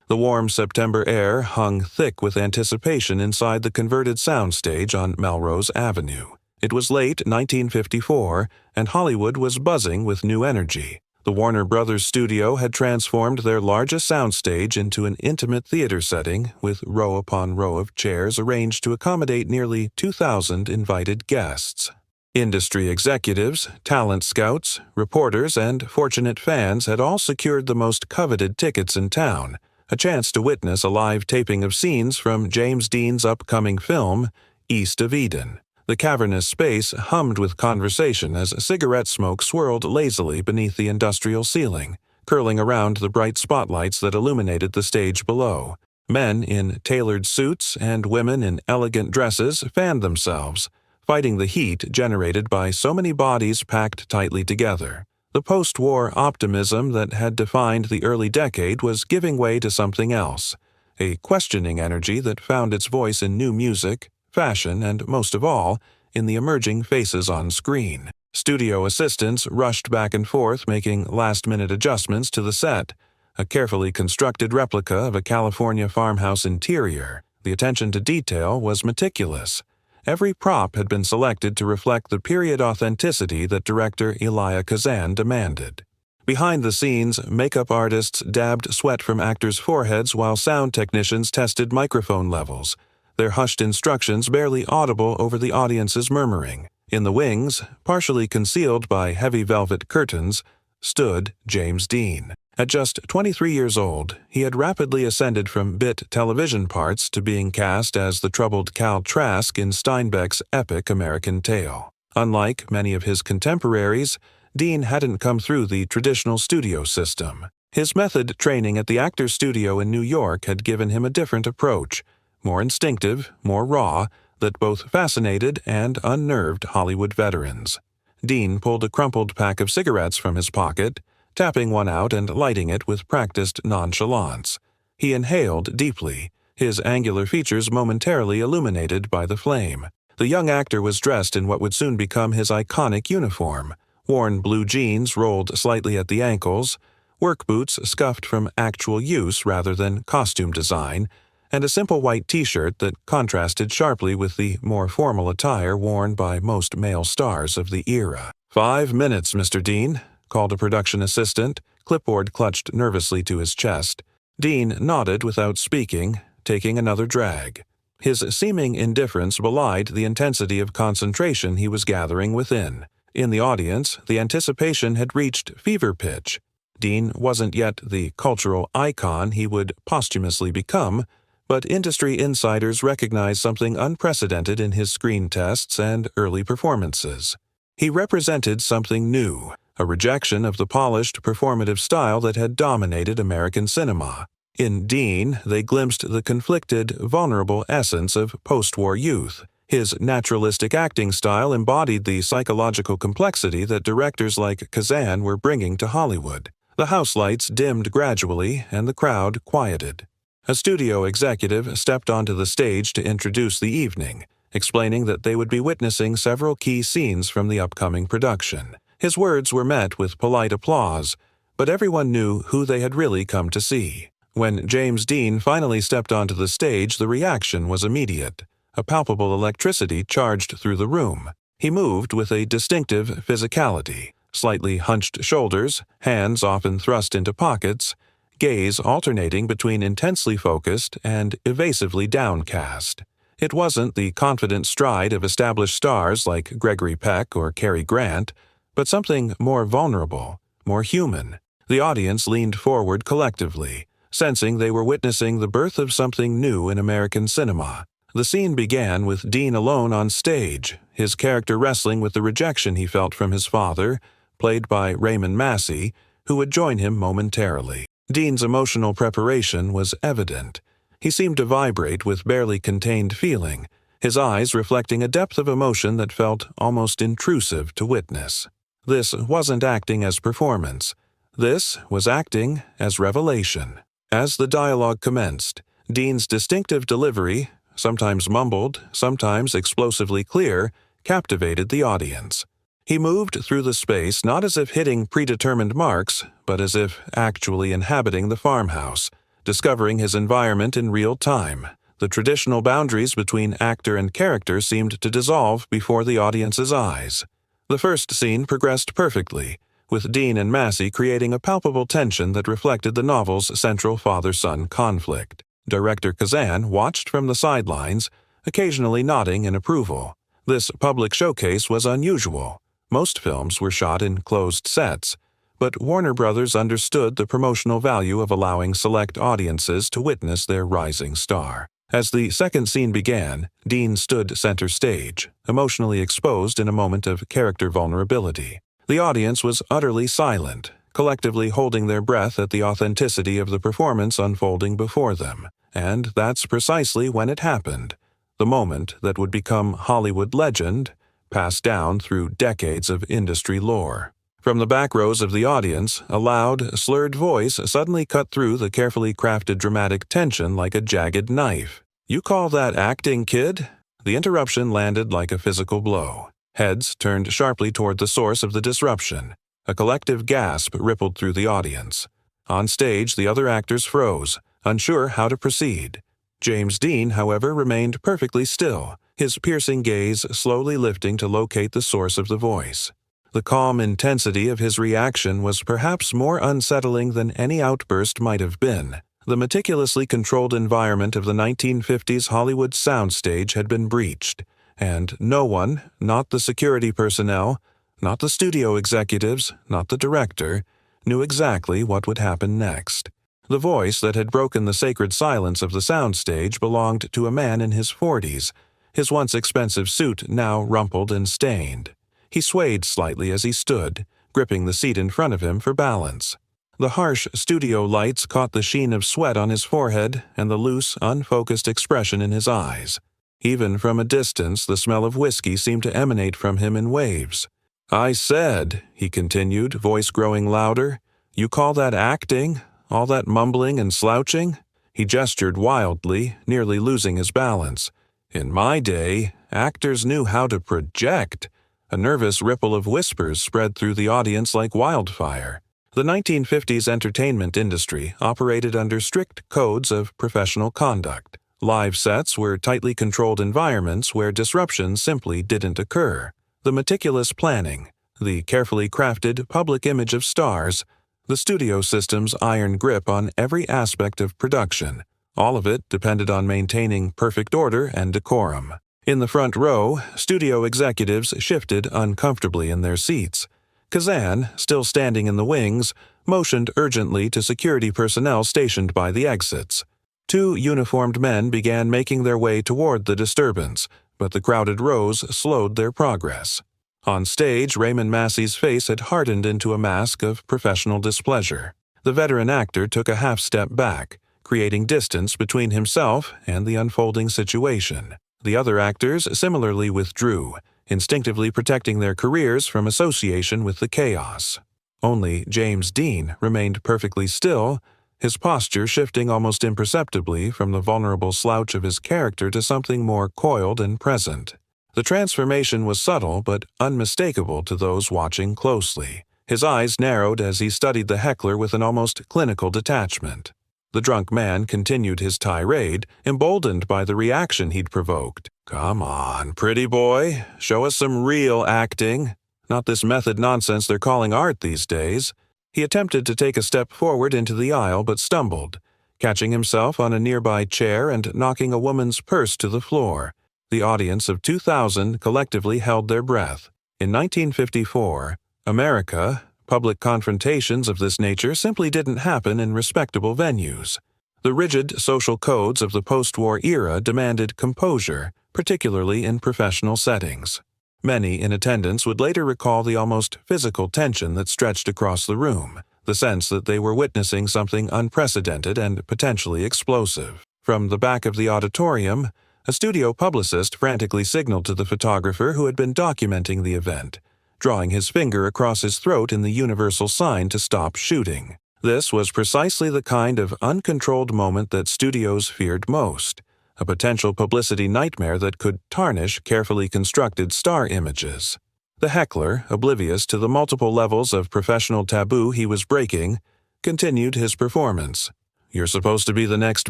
The warm September air hung thick with anticipation inside the converted soundstage on Melrose Avenue. It was late 1954, and Hollywood was buzzing with new energy. The Warner Brothers studio had transformed their largest soundstage into an intimate theater setting with row upon row of chairs arranged to accommodate nearly 2,000 invited guests. Industry executives, talent scouts, reporters, and fortunate fans had all secured the most coveted tickets in town, a chance to witness a live taping of scenes from James Dean's upcoming film, East of Eden. The cavernous space hummed with conversation as cigarette smoke swirled lazily beneath the industrial ceiling, curling around the bright spotlights that illuminated the stage below. Men in tailored suits and women in elegant dresses fanned themselves, fighting the heat generated by so many bodies packed tightly together. The post-war optimism that had defined the early decade was giving way to something else, a questioning energy that found its voice in new music, fashion, and, most of all, in the emerging faces on screen. Studio assistants rushed back and forth making last-minute adjustments to the set, a carefully constructed replica of a California farmhouse interior. The attention to detail was meticulous. Every prop had been selected to reflect the period authenticity that director Elia Kazan demanded. Behind the scenes, makeup artists dabbed sweat from actors' foreheads while sound technicians tested microphone levels, their hushed instructions barely audible over the audience's murmuring. In the wings, partially concealed by heavy velvet curtains, stood James Dean. At just 23 years old, he had rapidly ascended from bit television parts to being cast as the troubled Cal Trask in Steinbeck's epic American Tale. Unlike many of his contemporaries, Dean hadn't come through the traditional studio system. His method training at the Actors Studio in New York had given him a different approach, more instinctive, more raw, that both fascinated and unnerved Hollywood veterans. Dean pulled a crumpled pack of cigarettes from his pocket, tapping one out and lighting it with practiced nonchalance. He inhaled deeply, his angular features momentarily illuminated by the flame. The young actor was dressed in what would soon become his iconic uniform, worn blue jeans rolled slightly at the ankles, work boots scuffed from actual use rather than costume design, and a simple white t-shirt that contrasted sharply with the more formal attire worn by most male stars of the era. 5 minutes, Mr. Dean, called a production assistant, clipboard clutched nervously to his chest. Dean nodded without speaking, taking another drag. His seeming indifference belied the intensity of concentration he was gathering within. In the audience, the anticipation had reached fever pitch. Dean wasn't yet the cultural icon he would posthumously become, but industry insiders recognized something unprecedented in his screen tests and early performances. He represented something new, a rejection of the polished, performative style that had dominated American cinema. In Dean, they glimpsed the conflicted, vulnerable essence of post-war youth. His naturalistic acting style embodied the psychological complexity that directors like Kazan were bringing to Hollywood. The house lights dimmed gradually, and the crowd quieted. A studio executive stepped onto the stage to introduce the evening, explaining that they would be witnessing several key scenes from the upcoming production. His words were met with polite applause, but everyone knew who they had really come to see. When James Dean finally stepped onto the stage, the reaction was immediate. A palpable electricity charged through the room. He moved with a distinctive physicality, slightly hunched shoulders, hands often thrust into pockets, gaze alternating between intensely focused and evasively downcast. It wasn't the confident stride of established stars like Gregory Peck or Cary Grant, but something more vulnerable, more human. The audience leaned forward collectively, sensing they were witnessing the birth of something new in American cinema. The scene began with Dean alone on stage, his character wrestling with the rejection he felt from his father, played by Raymond Massey, who would join him momentarily. Dean's emotional preparation was evident. He seemed to vibrate with barely contained feeling, his eyes reflecting a depth of emotion that felt almost intrusive to witness. This wasn't acting as performance. This was acting as revelation. As the dialogue commenced, Dean's distinctive delivery, sometimes mumbled, sometimes explosively clear, captivated the audience. He moved through the space not as if hitting predetermined marks, but as if actually inhabiting the farmhouse, discovering his environment in real time. The traditional boundaries between actor and character seemed to dissolve before the audience's eyes. The first scene progressed perfectly, with Dean and Massey creating a palpable tension that reflected the novel's central father-son conflict. Director Kazan watched from the sidelines, occasionally nodding in approval. This public showcase was unusual. Most films were shot in closed sets, but Warner Brothers understood the promotional value of allowing select audiences to witness their rising star. As the second scene began, Dean stood center stage, emotionally exposed in a moment of character vulnerability. The audience was utterly silent, collectively holding their breath at the authenticity of the performance unfolding before them. And that's precisely when it happened. The moment that would become Hollywood legend, passed down through decades of industry lore. From the back rows of the audience, a loud, slurred voice suddenly cut through the carefully crafted dramatic tension like a jagged knife. "You call that acting, kid?" The interruption landed like a physical blow. Heads turned sharply toward the source of the disruption. A collective gasp rippled through the audience. On stage, the other actors froze, unsure how to proceed. James Dean, however, remained perfectly still, his piercing gaze slowly lifting to locate the source of the voice. The calm intensity of his reaction was perhaps more unsettling than any outburst might have been. The meticulously controlled environment of the 1950s Hollywood soundstage had been breached, and no one, not the security personnel, not the studio executives, not the director, knew exactly what would happen next. The voice that had broken the sacred silence of the soundstage belonged to a man in his 40s, his once expensive suit now rumpled and stained. He swayed slightly as he stood, gripping the seat in front of him for balance. The harsh studio lights caught the sheen of sweat on his forehead and the loose, unfocused expression in his eyes. Even from a distance, the smell of whiskey seemed to emanate from him in waves. "I said," he continued, voice growing louder, "you call that acting? All that mumbling and slouching?" He gestured wildly, nearly losing his balance. "In my day, actors knew how to project." A nervous ripple of whispers spread through the audience like wildfire. The 1950s entertainment industry operated under strict codes of professional conduct. Live sets were tightly controlled environments where disruptions simply didn't occur. The meticulous planning, the carefully crafted public image of stars, the studio system's iron grip on every aspect of production, all of it depended on maintaining perfect order and decorum. In the front row, studio executives shifted uncomfortably in their seats. Kazan, still standing in the wings, motioned urgently to security personnel stationed by the exits. Two uniformed men began making their way toward the disturbance, but the crowded rows slowed their progress. On stage, Raymond Massey's face had hardened into a mask of professional displeasure. The veteran actor took a half-step back, creating distance between himself and the unfolding situation. The other actors similarly withdrew, instinctively protecting their careers from association with the chaos. Only James Dean remained perfectly still, his posture shifting almost imperceptibly from the vulnerable slouch of his character to something more coiled and present. The transformation was subtle but unmistakable to those watching closely. His eyes narrowed as he studied the heckler with an almost clinical detachment. The drunk man continued his tirade, emboldened by the reaction he'd provoked. "Come on, pretty boy, show us some real acting. Not this method nonsense they're calling art these days." He attempted to take a step forward into the aisle but stumbled, catching himself on a nearby chair and knocking a woman's purse to the floor. The audience of 2,000 collectively held their breath. In 1954, America, public confrontations of this nature simply didn't happen in respectable venues. The rigid social codes of the post-war era demanded composure, particularly in professional settings. Many in attendance would later recall the almost physical tension that stretched across the room, the sense that they were witnessing something unprecedented and potentially explosive. From the back of the auditorium, a studio publicist frantically signaled to the photographer who had been documenting the event, drawing his finger across his throat in the universal sign to stop shooting. This was precisely the kind of uncontrolled moment that studios feared most, a potential publicity nightmare that could tarnish carefully constructed star images. The heckler, oblivious to the multiple levels of professional taboo he was breaking, continued his performance. You're supposed to be the next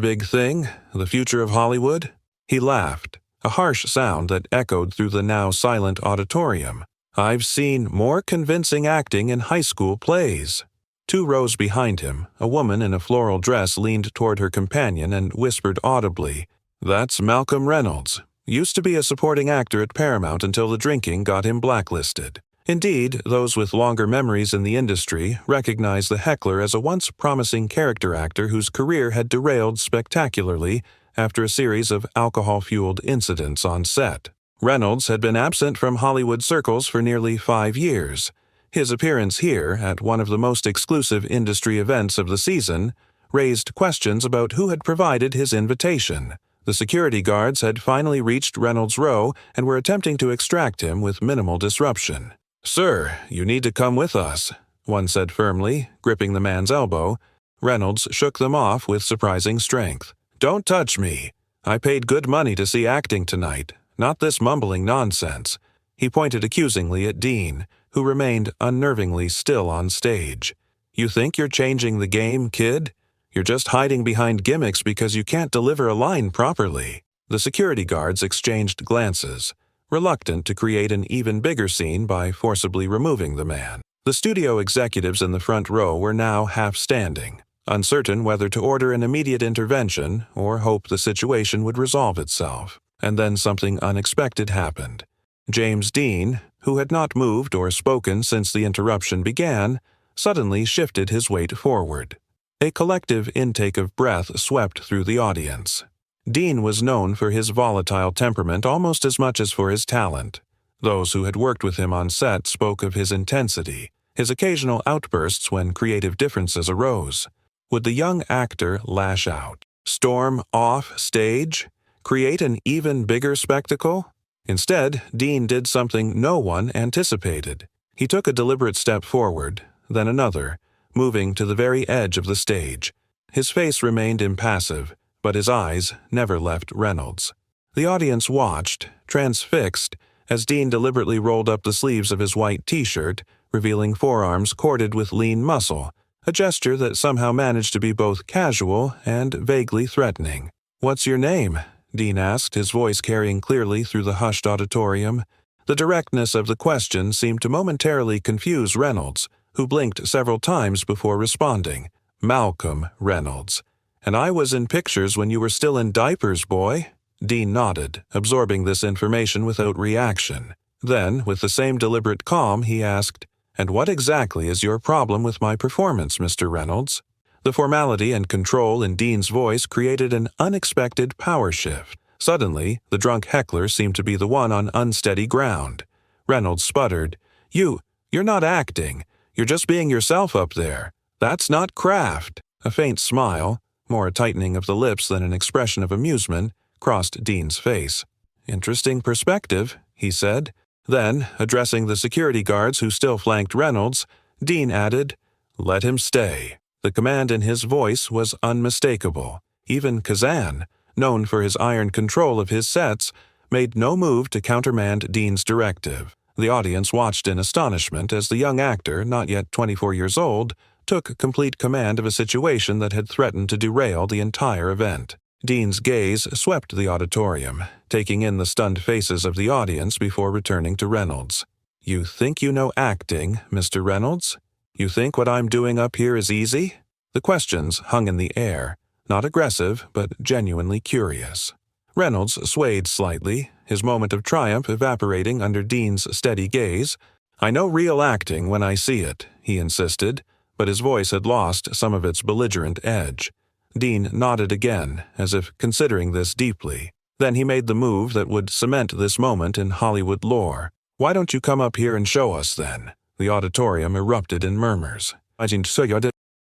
big thing, the future of Hollywood? He laughed, a harsh sound that echoed through the now silent auditorium. I've seen more convincing acting in high school plays. 2 rows behind him, a woman in a floral dress leaned toward her companion and whispered audibly, "That's Malcolm Reynolds. Used to be a supporting actor at Paramount until the drinking got him blacklisted." Indeed, those with longer memories in the industry recognize the heckler as a once promising character actor whose career had derailed spectacularly after a series of alcohol-fueled incidents on set. Reynolds had been absent from Hollywood circles for nearly 5 years. His appearance here, at one of the most exclusive industry events of the season, raised questions about who had provided his invitation. The security guards had finally reached Reynolds' row and were attempting to extract him with minimal disruption. "Sir, you need to come with us," one said firmly, gripping the man's elbow. Reynolds shook them off with surprising strength. "Don't touch me. I paid good money to see acting tonight, not this mumbling nonsense." He pointed accusingly at Dean, who remained unnervingly still on stage. "You think you're changing the game, kid? You're just hiding behind gimmicks because you can't deliver a line properly." The security guards exchanged glances, reluctant to create an even bigger scene by forcibly removing the man. The studio executives in the front row were now half standing, uncertain whether to order an immediate intervention or hope the situation would resolve itself. And then something unexpected happened. James Dean, who had not moved or spoken since the interruption began, suddenly shifted his weight forward. A collective intake of breath swept through the audience. Dean was known for his volatile temperament almost as much as for his talent. Those who had worked with him on set spoke of his intensity, his occasional outbursts when creative differences arose. Would the young actor lash out, storm off stage, create an even bigger spectacle? Instead, Dean did something no one anticipated. He took a deliberate step forward, then another, moving to the very edge of the stage. His face remained impassive, but his eyes never left Reynolds. The audience watched, transfixed, as Dean deliberately rolled up the sleeves of his white t-shirt, revealing forearms corded with lean muscle, a gesture that somehow managed to be both casual and vaguely threatening. "What's your name?" Dean asked, his voice carrying clearly through the hushed auditorium. The directness of the question seemed to momentarily confuse Reynolds, who blinked several times before responding. "Malcolm Reynolds. And I was in pictures when you were still in diapers, boy." Dean nodded, absorbing this information without reaction. Then, with the same deliberate calm, he asked, "And what exactly is your problem with my performance, Mr. Reynolds?" The formality and control in Dean's voice created an unexpected power shift. Suddenly, the drunk heckler seemed to be the one on unsteady ground. Reynolds sputtered, You're not acting. You're just being yourself up there. That's not craft." A faint smile, more a tightening of the lips than an expression of amusement, crossed Dean's face. "Interesting perspective," he said. Then, addressing the security guards who still flanked Reynolds, Dean added, "Let him stay." The command in his voice was unmistakable. Even Kazan, known for his iron control of his sets, made no move to countermand Dean's directive. The audience watched in astonishment as the young actor, not yet 24 years old, took complete command of a situation that had threatened to derail the entire event. Dean's gaze swept the auditorium, taking in the stunned faces of the audience before returning to Reynolds. "You think you know acting, Mr. Reynolds? You think what I'm doing up here is easy?" The questions hung in the air, not aggressive, but genuinely curious. Reynolds swayed slightly, his moment of triumph evaporating under Dean's steady gaze. "I know real acting when I see it," he insisted, but his voice had lost some of its belligerent edge. Dean nodded again, as if considering this deeply. Then he made the move that would cement this moment in Hollywood lore. "Why don't you come up here and show us, then?" The auditorium erupted in murmurs.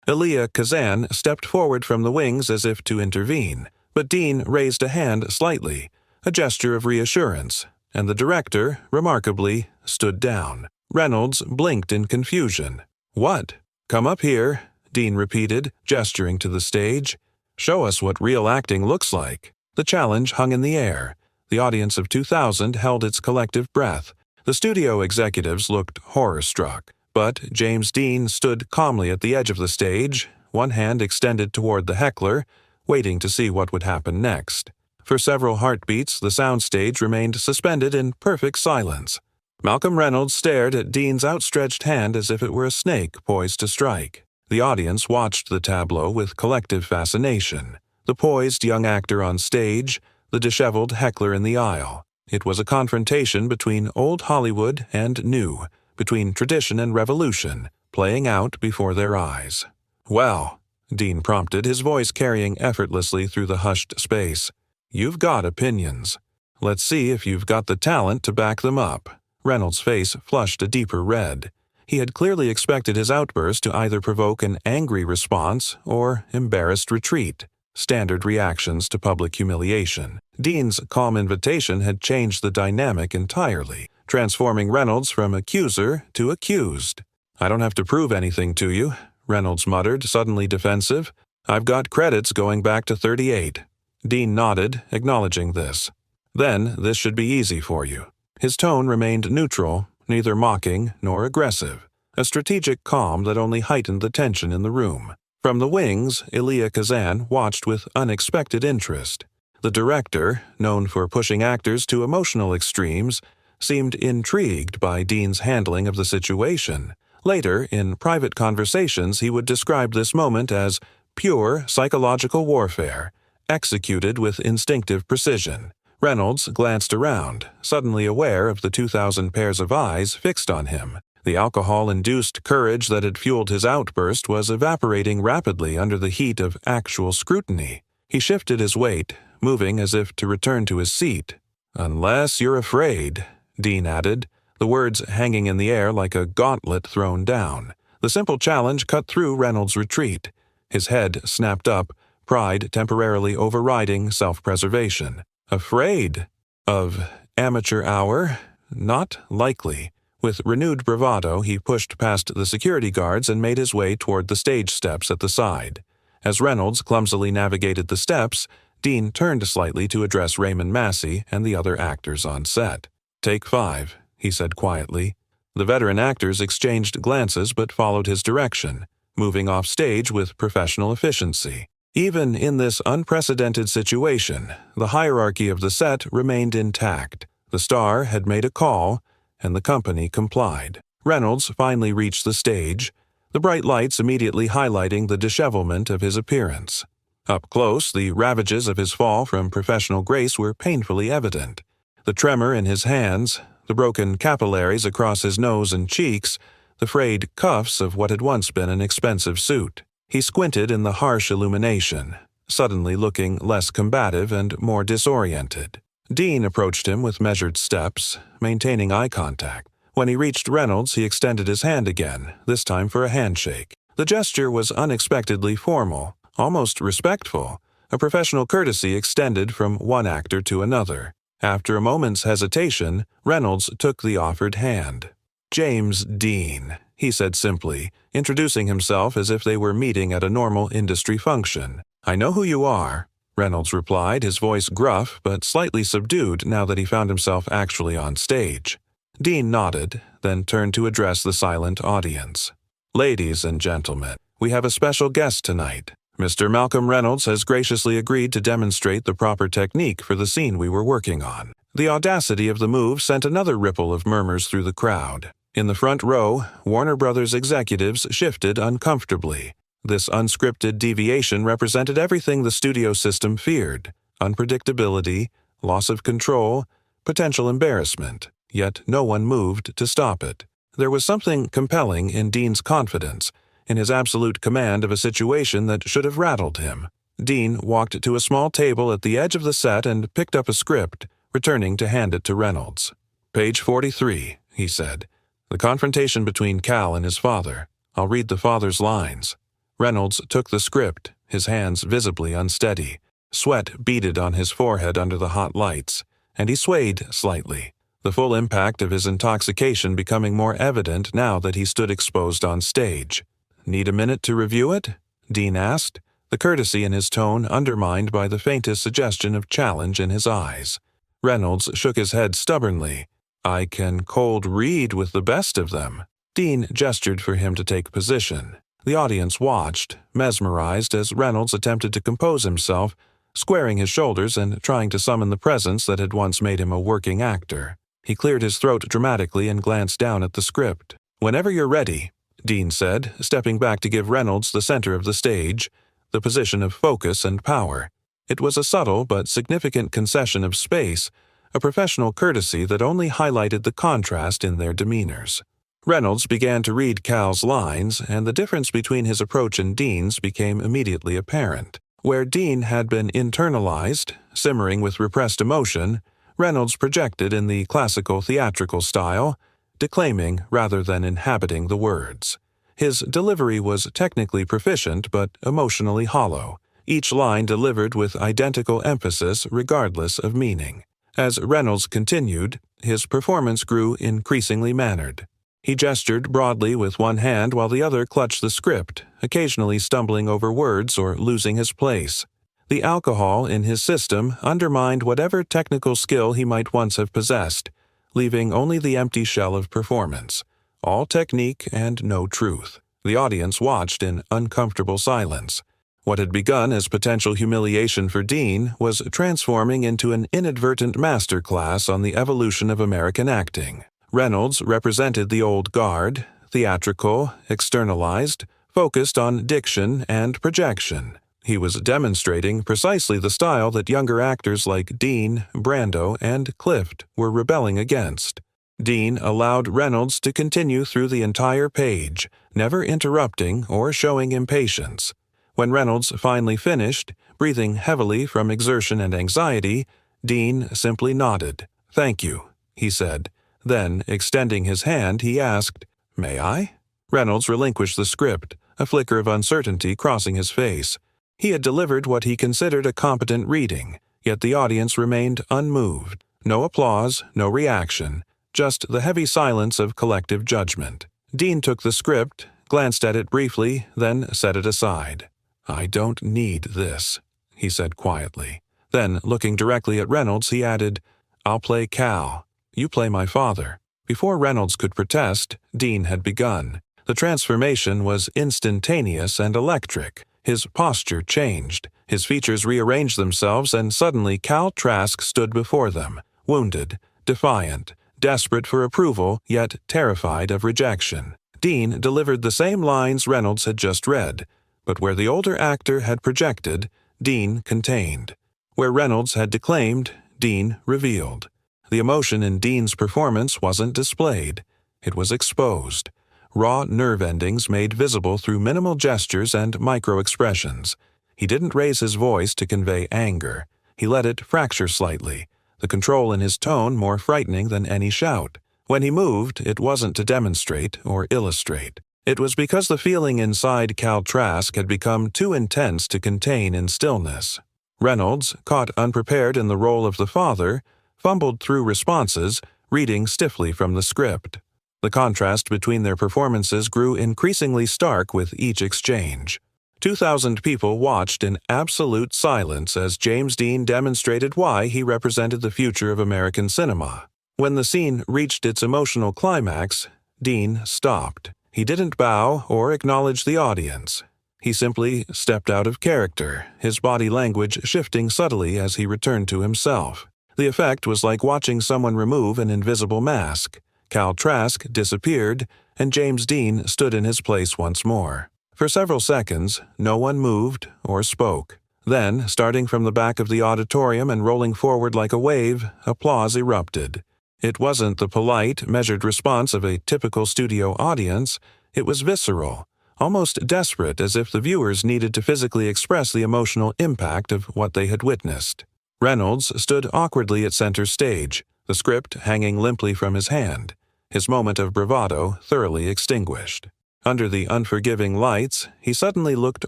Elia Kazan stepped forward from the wings as if to intervene, but Dean raised a hand slightly, a gesture of reassurance, and the director, remarkably, stood down. Reynolds blinked in confusion. "What? Come up here," Dean repeated, gesturing to the stage. "Show us what real acting looks like." The challenge hung in the air. The audience of 2,000 held its collective breath. The studio executives looked horror-struck, but James Dean stood calmly at the edge of the stage, one hand extended toward the heckler, waiting to see what would happen next. For several heartbeats, the soundstage remained suspended in perfect silence. Malcolm Reynolds stared at Dean's outstretched hand as if it were a snake poised to strike. The audience watched the tableau with collective fascination. The poised young actor on stage, the disheveled heckler in the aisle. It was a confrontation between old Hollywood and new, between tradition and revolution, playing out before their eyes. "Well," Dean prompted, his voice carrying effortlessly through the hushed space, "you've got opinions. Let's see if you've got the talent to back them up." Reynolds' face flushed a deeper red. He had clearly expected his outburst to either provoke an angry response or embarrassed retreat, standard reactions to public humiliation. Dean's calm invitation had changed the dynamic entirely, transforming Reynolds from accuser to accused. "I don't have to prove anything to you," Reynolds muttered, suddenly defensive. "I've got credits going back to 38. Dean nodded, acknowledging this. "Then this should be easy for you." His tone remained neutral, neither mocking nor aggressive, a strategic calm that only heightened the tension in the room. From the wings, Elia Kazan watched with unexpected interest. The director, known for pushing actors to emotional extremes, seemed intrigued by Dean's handling of the situation. Later, in private conversations, he would describe this moment as pure psychological warfare, executed with instinctive precision. Reynolds glanced around, suddenly aware of the 2,000 pairs of eyes fixed on him. The alcohol-induced courage that had fueled his outburst was evaporating rapidly under the heat of actual scrutiny. He shifted his weight, moving as if to return to his seat. "Unless you're afraid," Dean added, the words hanging in the air like a gauntlet thrown down. The simple challenge cut through Reynolds' retreat. His head snapped up, pride temporarily overriding self-preservation. "Afraid? Of amateur hour? Not likely." With renewed bravado, he pushed past the security guards and made his way toward the stage steps at the side. As Reynolds clumsily navigated the steps, Dean turned slightly to address Raymond Massey and the other actors on set. "Take 5, he said quietly. The veteran actors exchanged glances but followed his direction, moving off stage with professional efficiency. Even in this unprecedented situation, the hierarchy of the set remained intact. The star had made a call, and the company complied. Reynolds finally reached the stage, the bright lights immediately highlighting the dishevelment of his appearance. Up close, the ravages of his fall from professional grace were painfully evident. The tremor in his hands, the broken capillaries across his nose and cheeks, the frayed cuffs of what had once been an expensive suit. He squinted in the harsh illumination, suddenly looking less combative and more disoriented. Dean approached him with measured steps, maintaining eye contact. When he reached Reynolds, he extended his hand again, this time for a handshake. The gesture was unexpectedly formal, almost respectful, a professional courtesy extended from one actor to another. After a moment's hesitation, Reynolds took the offered hand. "James Dean," he said simply, introducing himself as if they were meeting at a normal industry function. "I know who you are," Reynolds replied, his voice gruff but slightly subdued now that he found himself actually on stage. Dean nodded, then turned to address the silent audience. "Ladies and gentlemen, we have a special guest tonight. Mr. Malcolm Reynolds has graciously agreed to demonstrate the proper technique for the scene we were working on." The audacity of the move sent another ripple of murmurs through the crowd. In the front row, Warner Brothers executives shifted uncomfortably. This unscripted deviation represented everything the studio system feared: unpredictability, loss of control, potential embarrassment. Yet no one moved to stop it. There was something compelling in Dean's confidence, in his absolute command of a situation that should have rattled him. Dean walked to a small table at the edge of the set and picked up a script, returning to hand it to Reynolds. "Page 43, he said. "The confrontation between Cal and his father. I'll read the father's lines." Reynolds took the script, his hands visibly unsteady. Sweat beaded on his forehead under the hot lights, and he swayed slightly, the full impact of his intoxication becoming more evident now that he stood exposed on stage. "Need a minute to review it?" Dean asked, the courtesy in his tone undermined by the faintest suggestion of challenge in his eyes. Reynolds shook his head stubbornly. "I can cold read with the best of them." Dean gestured for him to take position. The audience watched, mesmerized as Reynolds attempted to compose himself, squaring his shoulders and trying to summon the presence that had once made him a working actor. He cleared his throat dramatically and glanced down at the script. "Whenever you're ready," Dean said, stepping back to give Reynolds the center of the stage, the position of focus and power. It was a subtle but significant concession of space, a professional courtesy that only highlighted the contrast in their demeanors. Reynolds began to read Cal's lines, and the difference between his approach and Dean's became immediately apparent. Where Dean had been internalized, simmering with repressed emotion, Reynolds projected in the classical theatrical style, declaiming rather than inhabiting the words. His delivery was technically proficient but emotionally hollow, each line delivered with identical emphasis regardless of meaning. As Reynolds continued, his performance grew increasingly mannered. He gestured broadly with one hand while the other clutched the script, occasionally stumbling over words or losing his place. The alcohol in his system undermined whatever technical skill he might once have possessed, leaving only the empty shell of performance, all technique and no truth. The audience watched in uncomfortable silence. What had begun as potential humiliation for Dean was transforming into an inadvertent masterclass on the evolution of American acting. Reynolds represented the old guard, theatrical, externalized, focused on diction and projection. He was demonstrating precisely the style that younger actors like Dean, Brando, and Clift were rebelling against. Dean allowed Reynolds to continue through the entire page, never interrupting or showing impatience. When Reynolds finally finished, breathing heavily from exertion and anxiety, Dean simply nodded. "Thank you," he said. Then, extending his hand, he asked, "May I?" Reynolds relinquished the script, a flicker of uncertainty crossing his face. He had delivered what he considered a competent reading, yet the audience remained unmoved. No applause, no reaction, just the heavy silence of collective judgment. Dean took the script, glanced at it briefly, then set it aside. "I don't need this," he said quietly. Then, looking directly at Reynolds, he added, "I'll play Cal. You play my father." Before Reynolds could protest, Dean had begun. The transformation was instantaneous and electric. His posture changed. His features rearranged themselves, and suddenly Cal Trask stood before them, wounded, defiant, desperate for approval, yet terrified of rejection. Dean delivered the same lines Reynolds had just read, but where the older actor had projected, Dean contained. Where Reynolds had declaimed, Dean revealed. The emotion in Dean's performance wasn't displayed. It was exposed. Raw nerve endings made visible through minimal gestures and micro-expressions. He didn't raise his voice to convey anger. He let it fracture slightly, the control in his tone more frightening than any shout. When he moved, it wasn't to demonstrate or illustrate. It was because the feeling inside Cal Trask had become too intense to contain in stillness. Reynolds, caught unprepared in the role of the father, fumbled through responses, reading stiffly from the script. The contrast between their performances grew increasingly stark with each exchange. 2,000 people watched in absolute silence as James Dean demonstrated why he represented the future of American cinema. When the scene reached its emotional climax, Dean stopped. He didn't bow or acknowledge the audience. He simply stepped out of character, his body language shifting subtly as he returned to himself. The effect was like watching someone remove an invisible mask. Cal Trask disappeared, and James Dean stood in his place once more. For several seconds, no one moved or spoke. Then, starting from the back of the auditorium and rolling forward like a wave, applause erupted. It wasn't the polite, measured response of a typical studio audience. It was visceral, almost desperate, as if the viewers needed to physically express the emotional impact of what they had witnessed. Reynolds stood awkwardly at center stage, the script hanging limply from his hand, his moment of bravado thoroughly extinguished. Under the unforgiving lights, he suddenly looked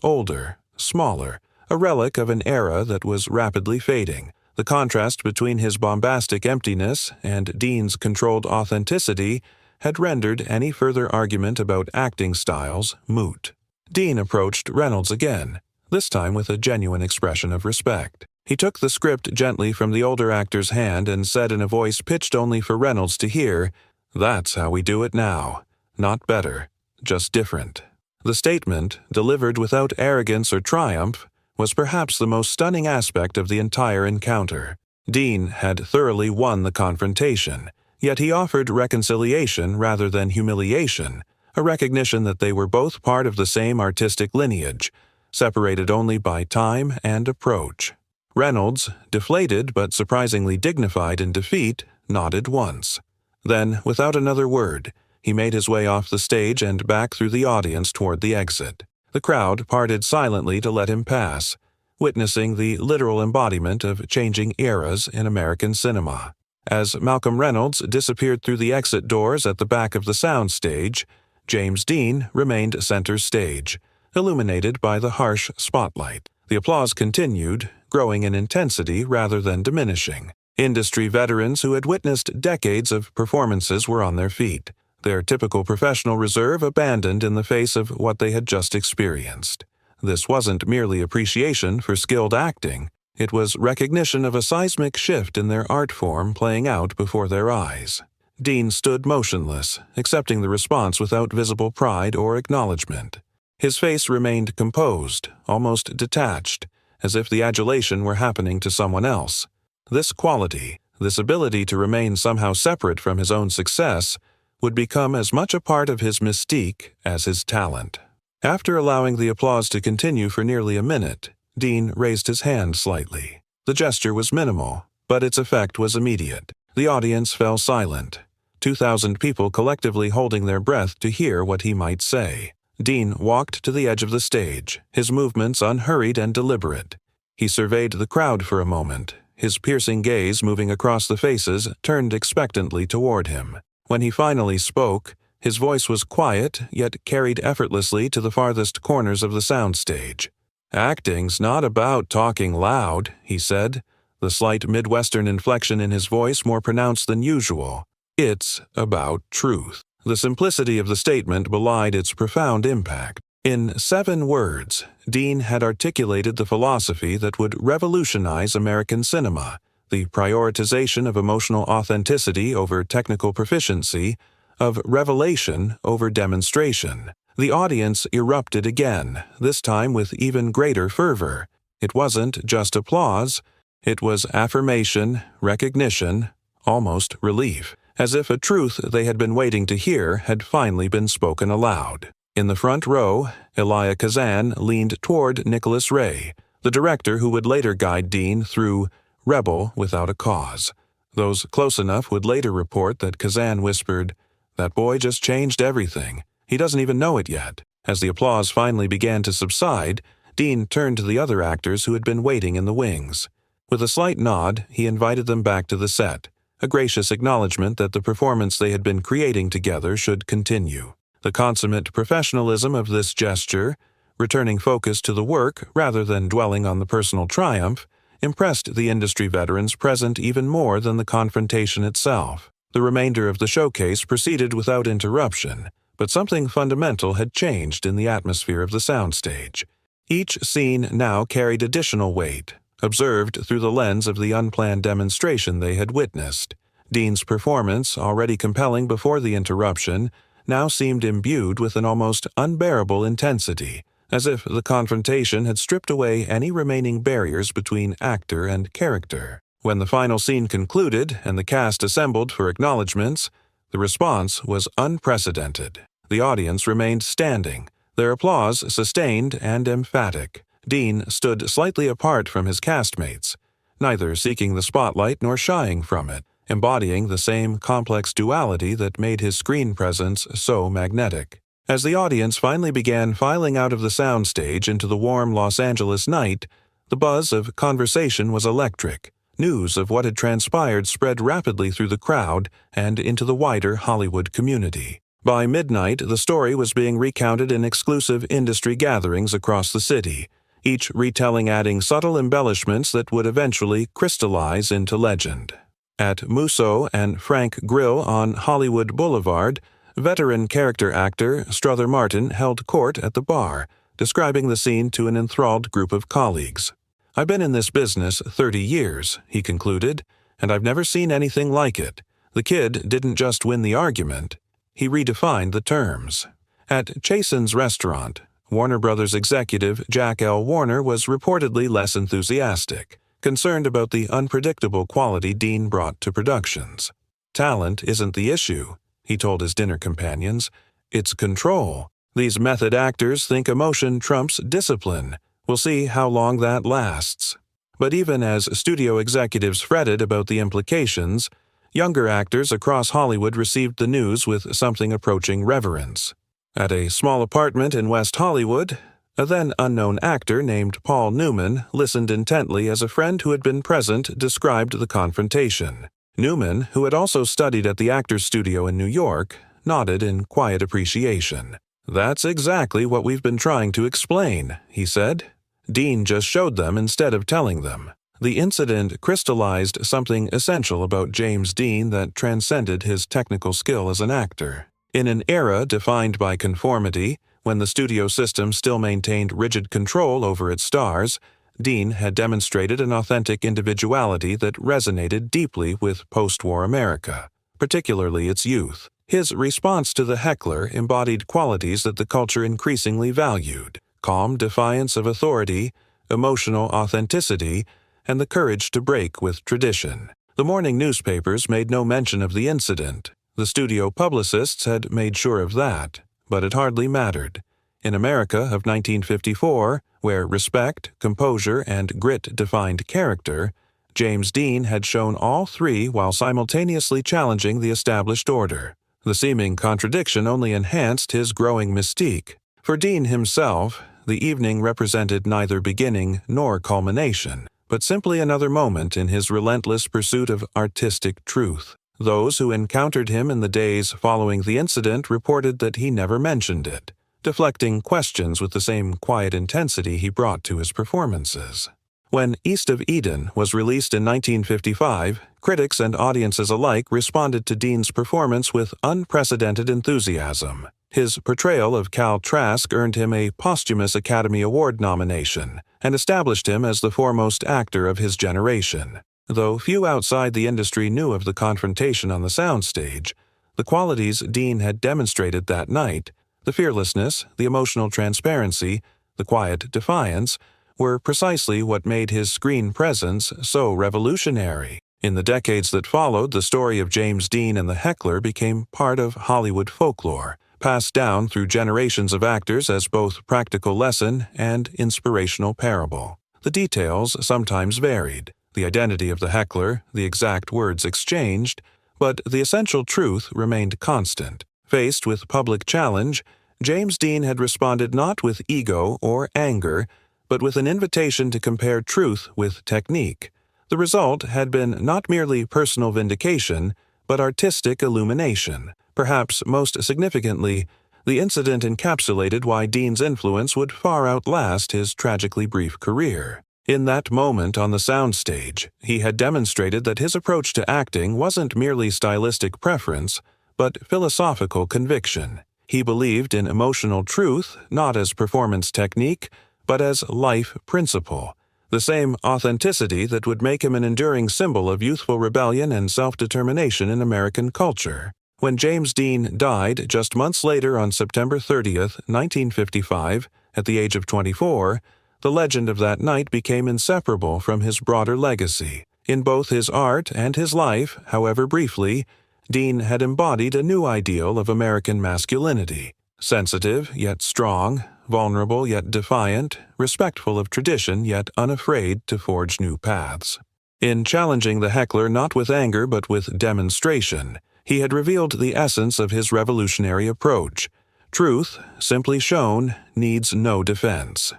older, smaller, a relic of an era that was rapidly fading. The contrast between his bombastic emptiness and Dean's controlled authenticity had rendered any further argument about acting styles moot. Dean approached Reynolds again, this time with a genuine expression of respect. He took the script gently from the older actor's hand and said in a voice pitched only for Reynolds to hear, "That's how we do it now. Not better, just different." The statement, delivered without arrogance or triumph, was perhaps the most stunning aspect of the entire encounter. Dean had thoroughly won the confrontation, yet he offered reconciliation rather than humiliation, a recognition that they were both part of the same artistic lineage, separated only by time and approach. Reynolds, deflated but surprisingly dignified in defeat, nodded once. Then, without another word, he made his way off the stage and back through the audience toward the exit. The crowd parted silently to let him pass, witnessing the literal embodiment of changing eras in American cinema. As Malcolm Reynolds disappeared through the exit doors at the back of the soundstage, James Dean remained center stage, illuminated by the harsh spotlight. The applause continued, growing in intensity rather than diminishing. Industry veterans who had witnessed decades of performances were on their feet, their typical professional reserve abandoned in the face of what they had just experienced. This wasn't merely appreciation for skilled acting, it was recognition of a seismic shift in their art form playing out before their eyes. Dean stood motionless, accepting the response without visible pride or acknowledgement. His face remained composed, almost detached, as if the adulation were happening to someone else. This quality, this ability to remain somehow separate from his own success, would become as much a part of his mystique as his talent. After allowing the applause to continue for nearly a minute, Dean raised his hand slightly. The gesture was minimal, but its effect was immediate. The audience fell silent, 2,000 people collectively holding their breath to hear what he might say. Dean walked to the edge of the stage, his movements unhurried and deliberate. He surveyed the crowd for a moment, his piercing gaze moving across the faces turned expectantly toward him. When he finally spoke, his voice was quiet, yet carried effortlessly to the farthest corners of the soundstage. "Acting's not about talking loud," he said, the slight Midwestern inflection in his voice more pronounced than usual. "It's about truth." The simplicity of the statement belied its profound impact. In 7 words, Dean had articulated the philosophy that would revolutionize American cinema, the prioritization of emotional authenticity over technical proficiency, of revelation over demonstration. The audience erupted again, this time with even greater fervor. It wasn't just applause, it was affirmation, recognition, almost relief, as if a truth they had been waiting to hear had finally been spoken aloud. In the front row, Elia Kazan leaned toward Nicholas Ray, the director who would later guide Dean through Rebel Without a Cause. Those close enough would later report that Kazan whispered, "That boy just changed everything. He doesn't even know it yet." As the applause finally began to subside, Dean turned to the other actors who had been waiting in the wings. With a slight nod, he invited them back to the set, a gracious acknowledgement that the performance they had been creating together should continue. The consummate professionalism of this gesture, returning focus to the work rather than dwelling on the personal triumph, impressed the industry veterans present even more than the confrontation itself. The remainder of the showcase proceeded without interruption, but something fundamental had changed in the atmosphere of the soundstage. Each scene now carried additional weight, observed through the lens of the unplanned demonstration they had witnessed. Dean's performance, already compelling before the interruption, now seemed imbued with an almost unbearable intensity, as if the confrontation had stripped away any remaining barriers between actor and character. When the final scene concluded and the cast assembled for acknowledgments, the response was unprecedented. The audience remained standing, their applause sustained and emphatic. Dean stood slightly apart from his castmates, neither seeking the spotlight nor shying from it, embodying the same complex duality that made his screen presence so magnetic. As the audience finally began filing out of the soundstage into the warm Los Angeles night, the buzz of conversation was electric. News of what had transpired spread rapidly through the crowd and into the wider Hollywood community. By midnight, the story was being recounted in exclusive industry gatherings across the city, each retelling adding subtle embellishments that would eventually crystallize into legend. At Musso and Frank Grill on Hollywood Boulevard, veteran character actor Strother Martin held court at the bar, describing the scene to an enthralled group of colleagues. "I've been in this business 30 years, he concluded, and I've never seen anything like it. The kid didn't just win the argument, he redefined the terms. At Chasen's restaurant, Warner Brothers executive Jack L. Warner was reportedly less enthusiastic, concerned about the unpredictable quality Dean brought to productions. "Talent isn't the issue," he told his dinner companions. "It's control. These method actors think emotion trumps discipline. We'll see how long that lasts." But even as studio executives fretted about the implications, younger actors across Hollywood received the news with something approaching reverence. At a small apartment in West Hollywood, a then unknown actor named Paul Newman listened intently as a friend who had been present described the confrontation. Newman, who had also studied at the Actors Studio in New York, nodded in quiet appreciation. "That's exactly what we've been trying to explain," he said. Dean just showed them instead of telling them. The incident crystallized something essential about James Dean that transcended his technical skill as an actor. In an era defined by conformity, when the studio system still maintained rigid control over its stars, Dean had demonstrated an authentic individuality that resonated deeply with post-war America, particularly its youth. His response to the heckler embodied qualities that the culture increasingly valued: calm defiance of authority, emotional authenticity, and the courage to break with tradition. The morning newspapers made no mention of the incident. The studio publicists had made sure of that, but it hardly mattered. In America of 1954, where respect, composure, and grit defined character, James Dean had shown all three while simultaneously challenging the established order. The seeming contradiction only enhanced his growing mystique. For Dean himself, the evening represented neither beginning nor culmination, but simply another moment in his relentless pursuit of artistic truth. Those who encountered him in the days following the incident reported that he never mentioned it, deflecting questions with the same quiet intensity he brought to his performances. When East of Eden was released in 1955, critics and audiences alike responded to Dean's performance with unprecedented enthusiasm. His portrayal of Cal Trask earned him a posthumous Academy Award nomination and established him as the foremost actor of his generation. Though few outside the industry knew of the confrontation on the soundstage, the qualities Dean had demonstrated that night, the fearlessness, the emotional transparency, the quiet defiance, were precisely what made his screen presence so revolutionary. In the decades that followed, the story of James Dean and the heckler became part of Hollywood folklore, passed down through generations of actors as both practical lesson and inspirational parable. The details sometimes varied. The identity of the heckler, the exact words exchanged, but the essential truth remained constant. Faced with public challenge, James Dean had responded not with ego or anger, but with an invitation to compare truth with technique. The result had been not merely personal vindication, but artistic illumination. Perhaps most significantly, the incident encapsulated why Dean's influence would far outlast his tragically brief career. In that moment on the soundstage, he had demonstrated that his approach to acting wasn't merely stylistic preference, but philosophical conviction. He believed in emotional truth not as performance technique, but as life principle, the same authenticity that would make him an enduring symbol of youthful rebellion and self-determination in American culture. When James Dean died just months later on September 30th, 1955, at the age of 24, the legend of that night became inseparable from his broader legacy. In both his art and his life, however briefly, Dean had embodied a new ideal of American masculinity: sensitive yet strong, vulnerable yet defiant, respectful of tradition yet unafraid to forge new paths. In challenging the heckler not with anger but with demonstration, he had revealed the essence of his revolutionary approach: truth, simply shown, needs no defense.